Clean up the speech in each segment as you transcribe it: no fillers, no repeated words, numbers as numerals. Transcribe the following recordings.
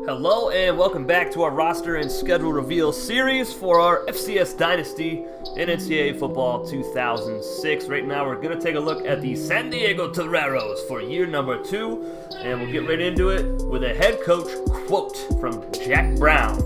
Hello and welcome back to our roster and schedule reveal series for our FCS Dynasty in NCAA Football 2006. Right now we're going to take a look at the San Diego Toreros for year number 2, and we'll get right into it with a head coach quote from Jack Brown.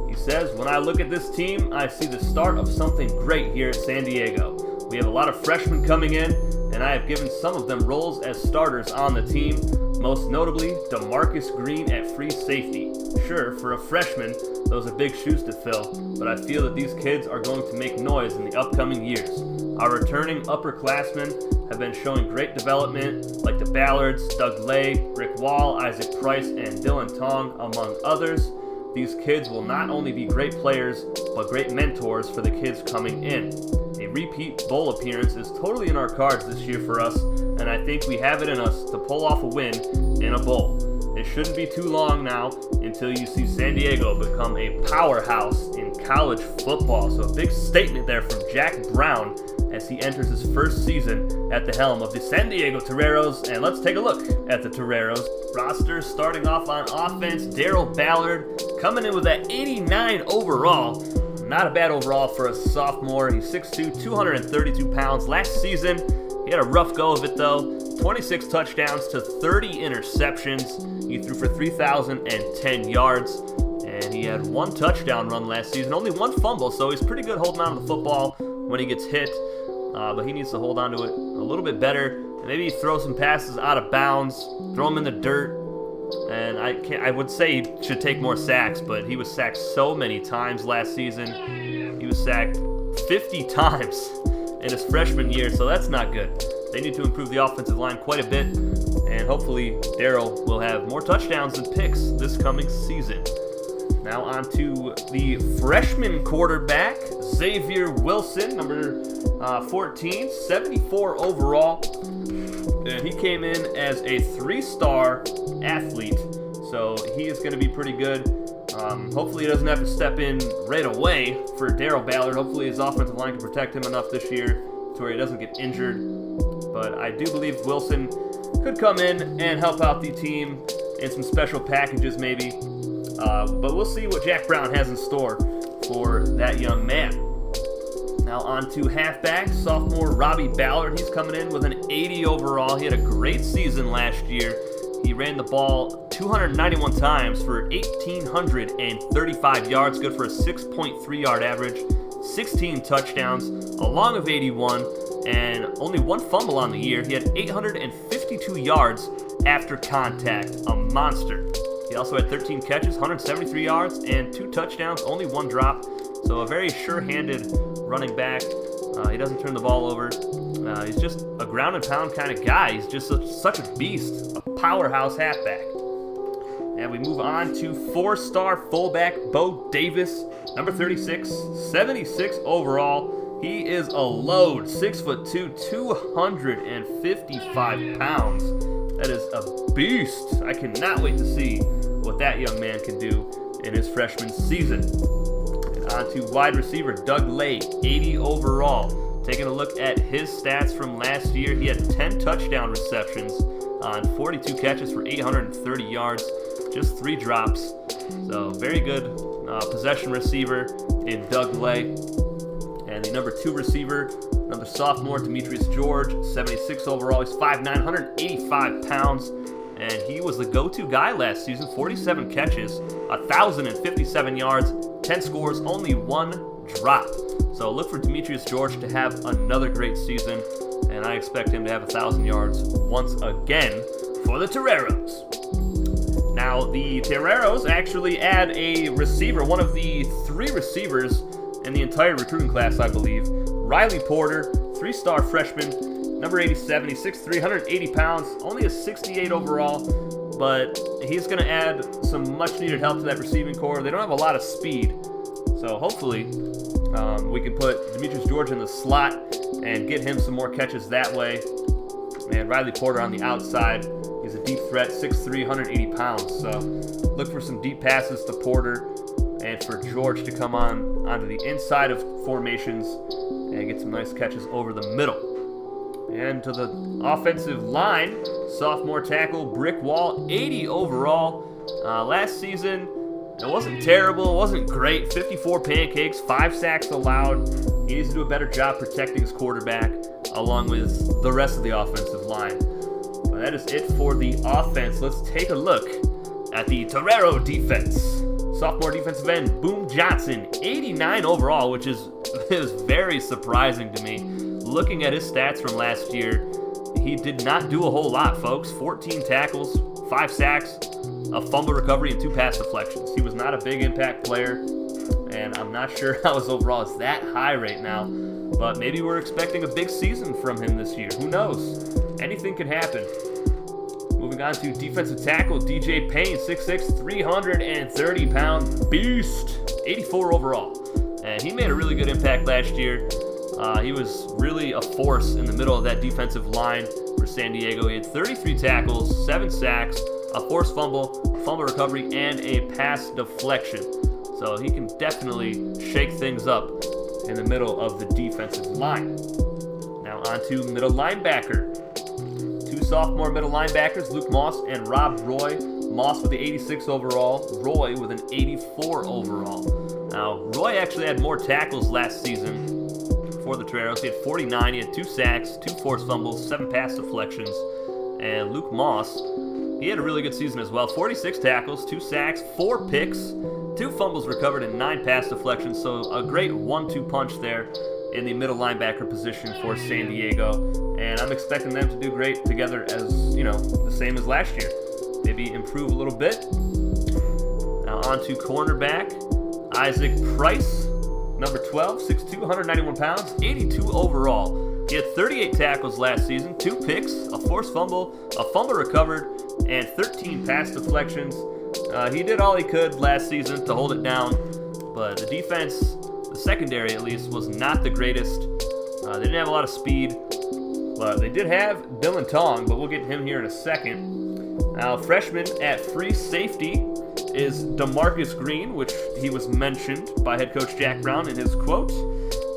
He says, "When I look at this team, I see the start of something great here at San Diego. We have a lot of freshmen coming in, and I have given some of them roles as starters on the team. Most notably, DeMarcus Green at free safety. Sure, for a freshman, those are big shoes to fill, but I feel that these kids are going to make noise in the upcoming years. Our returning upperclassmen have been showing great development, like the Ballards, Doug Lay, Rick Wall, Isaac Price, and Dylan Tong, among others. These kids will not only be great players, but great mentors for the kids coming in. A repeat bowl appearance is totally in our cards this year for us, and I think we have it in us to pull off a win in a bowl. It shouldn't be too long now until you see San Diego become a powerhouse in college football." So a big statement there from Jack Brown as he enters his first season at the helm of the San Diego Toreros. And let's take a look at the Toreros roster. Starting off on offense, Darryl Ballard coming in with that 89 overall. Not a bad overall for a sophomore. He's 6'2", 232 pounds. Last season, he had a rough go of it though. 26 touchdowns to 30 interceptions. He threw for 3,010 yards, and he had 1 touchdown run last season. Only 1 fumble, so he's pretty good holding on to the football when he gets hit. But he needs to hold on to it a little bit better. And maybe throw some passes out of bounds, throw them in the dirt. And I would say he should take more sacks, but he was sacked so many times last season. He was sacked 50 times in his freshman year, so that's not good. They need to improve the offensive line quite a bit, and hopefully Darryl will have more touchdowns than picks this coming season. Now on to the freshman quarterback, Xavier Wilson, number 14, 74 overall. And he came in as a 3-star athlete, so he is going to be pretty good. Hopefully he doesn't have to step in right away for Darryl Ballard. Hopefully his offensive line can protect him enough this year to where he doesn't get injured. But I do believe Wilson could come in and help out the team in some special packages maybe. But we'll see what Jack Brown has in store for that young man. Now on to halfback, sophomore Robbie Ballard. He's coming in with an 80 overall. He had a great season last year. He ran the ball 291 times for 1,835 yards, good for a 6.3 yard average, 16 touchdowns, a long of 81, and only 1 fumble on the year. He had 852 yards after contact, a monster. He also had 13 catches, 173 yards, and 2 touchdowns, only 1 drop. So a very sure-handed running back. He doesn't turn the ball over. He's just a ground and pound kind of guy. He's just such a beast, a powerhouse halfback. And we move on to 4-star fullback Bo Davis, number 36, 76 overall. He is a load, 6'2", 255 pounds. That is a beast. I cannot wait to see what that young man can do in his freshman season. And on to wide receiver Doug Lay, 80 overall. Taking a look at his stats from last year, he had 10 touchdown receptions on 42 catches for 830 yards, just 3 drops. So very good possession receiver in Doug Lay. And the number 2 receiver, another sophomore, Demetrius George, 76 overall. He's 5'9", 185 pounds. And he was the go-to guy last season, 47 catches, 1,057 yards, 10 scores, only 1 drop. So look for Demetrius George to have another great season, and I expect him to have 1,000 yards once again for the Toreros. Now, the Toreros actually add a receiver, one of the 3 receivers in the entire recruiting class, I believe. Riley Porter, 3-star freshman, number 87, he's 6'3", 180 pounds, only a 68 overall, but he's going to add some much-needed help to that receiving core. They don't have a lot of speed, so hopefully we can put Demetrius George in the slot and get him some more catches that way. And Riley Porter on the outside, he's a deep threat, 6'3", 180 pounds, so look for some deep passes to Porter and for George to come onto the inside of formations and get some nice catches over the middle. And to the offensive line, sophomore tackle Brick Wall, 80 overall. Last season, it wasn't terrible, it wasn't great. 54 pancakes, 5 sacks allowed. He needs to do a better job protecting his quarterback, along with the rest of the offensive line. But that is it for the offense. Let's take a look at the Torero defense. Sophomore defensive end, Boom Johnson, 89 overall, which is very surprising to me. Looking at his stats from last year, he did not do a whole lot, folks. 14 tackles, 5 sacks, a fumble recovery, and 2 pass deflections. He was not a big impact player, and I'm not sure how his overall is that high right now, but maybe we're expecting a big season from him this year. Who knows? Anything can happen. Moving on to defensive tackle, DJ Payne, 6'6", 330-pound beast, 84 overall. And he made a really good impact last year. He was really a force in the middle of that defensive line for San Diego. He had 33 tackles, 7 sacks, a forced fumble, fumble recovery, and a pass deflection. So he can definitely shake things up in the middle of the defensive line. Now on to middle linebacker. 2 sophomore middle linebackers, Luke Moss and Rob Roy. Moss with the 86 overall, Roy with an 84 overall. Now, Roy actually had more tackles last season for the Toreros. He had 49, he had 2 sacks, 2 forced fumbles, 7 pass deflections. And Luke Moss, he had a really good season as well. 46 tackles, 2 sacks, 4 picks, 2 fumbles recovered, and 9 pass deflections. So a great 1-2 punch there in the middle linebacker position for San Diego. And I'm expecting them to do great together as, the same as last year. Maybe improve a little bit. Now on to cornerback, Isaac Price, number 12, 6'2", 191 pounds, 82 overall. He had 38 tackles last season, 2 picks, a forced fumble, a fumble recovered, and 13 pass deflections. He did all he could last season to hold it down, but the defense, the secondary at least, was not the greatest. They didn't have a lot of speed, but they did have Dylan Tong, but we'll get to him here in a second. Now, freshman at free safety is DeMarcus Green, which he was mentioned by head coach Jack Brown in his quote.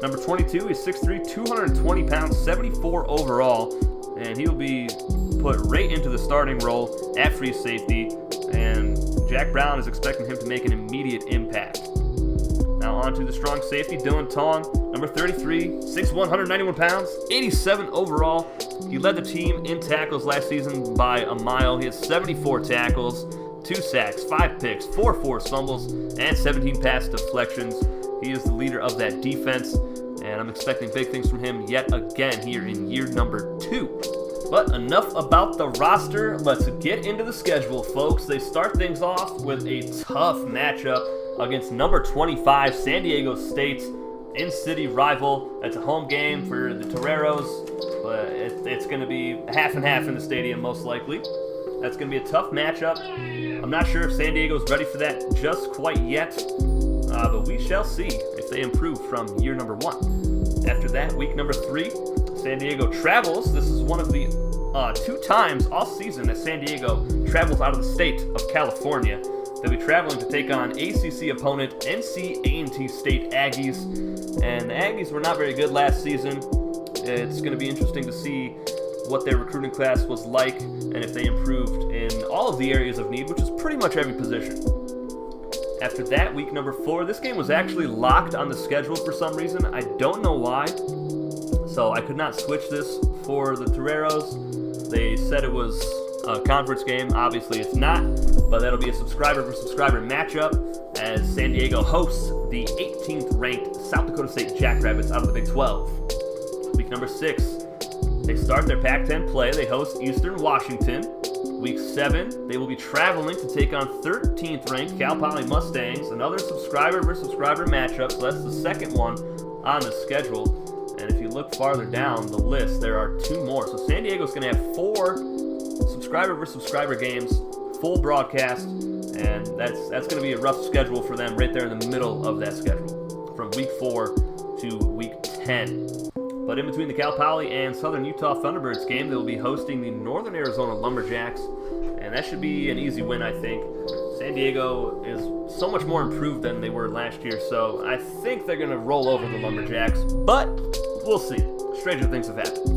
Number 22, he's 6'3", 220 pounds, 74 overall, and he'll be put right into the starting role at free safety, and Jack Brown is expecting him to make an immediate impact. Now on to the strong safety, Dylan Tong, number 33, 6'1", 191 pounds, 87 overall. He led the team in tackles last season by a mile. He had 74 tackles, 2 sacks, 5 picks, 4 forced fumbles, and 17 pass deflections. He is the leader of that defense, and I'm expecting big things from him yet again here in year number 2. But enough about the roster. Let's get into the schedule, folks. They start things off with a tough matchup against number 25, San Diego State, in-city rival. It's a home game for the Toreros, but it's going to be half and half in the stadium most likely. That's going to be a tough matchup. I'm not sure if San Diego's ready for that just quite yet, but we shall see if they improve from year number 1. After that, week number 3, San Diego travels. This is one of the 2 times all season that San Diego travels out of the state of California. They'll be traveling to take on ACC opponent NC State Aggies, and the Aggies were not very good last season. It's going to be interesting to see what their recruiting class was like and if they improved in all of the areas of need, which is pretty much every position. After that, week number 4, this game was actually locked on the schedule for some reason. I don't know why, so I could not switch this for the Toreros. They said it was a conference game. Obviously it's not, but that'll be a subscriber versus subscriber matchup as San Diego hosts the 18th ranked South Dakota State Jackrabbits out of the Big 12. Week number 6, they start their Pac-10 play. They host Eastern Washington. Week 7, they will be traveling to take on 13th ranked Cal Poly Mustangs, another subscriber versus subscriber matchup, so that's the second one on the schedule. And if you look farther down the list, there are 2 more. So San Diego's going to have 4 subscriber versus subscriber games, full broadcast, and that's going to be a rough schedule for them right there in the middle of that schedule, from week 4 to week 10. But in between the Cal Poly and Southern Utah Thunderbirds game, they'll be hosting the Northern Arizona Lumberjacks, and that should be an easy win, I think. San Diego is so much more improved than they were last year, so I think they're going to roll over the Lumberjacks, but we'll see. Stranger things have happened.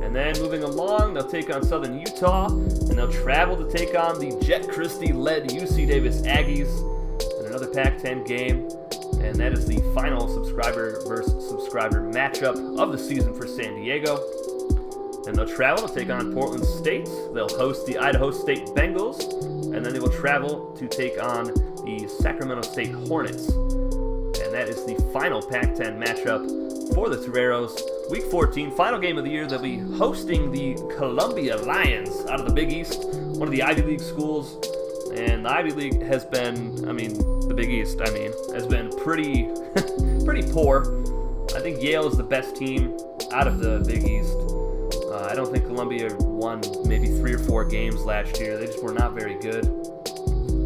And then moving along, they'll take on Southern Utah, and and they'll travel to take on the Jet Christie-led UC Davis Aggies in another Pac-10 game, and that is the final subscriber versus subscriber matchup of the season for San Diego. And they'll travel to take on Portland State. They'll host the Idaho State Bengals, and then they will travel to take on the Sacramento State Hornets. And that is the final Pac-10 matchup for the Toreros. Week 14, final game of the year, they'll be hosting the Columbia Lions out of the Big East, one of the Ivy League schools. And the Ivy League has been, the Big East, has been pretty poor. I think Yale is the best team out of the Big East. I don't think Columbia won maybe 3 or 4 games last year. They just were not very good.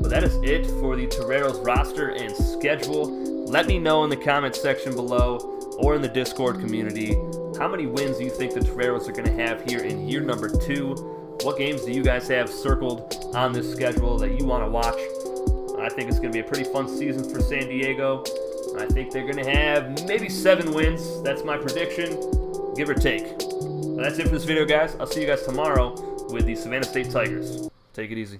But that is it for the Toreros roster and schedule. Let me know in the comments section below or in the Discord community how many wins you think the Toreros are going to have here in year number 2. What games do you guys have circled on this schedule that you want to watch? I think it's going to be a pretty fun season for San Diego. I think they're going to have maybe 7 wins. That's my prediction, give or take. Well, that's it for this video, guys. I'll see you guys tomorrow with the Savannah State Tigers. Take it easy.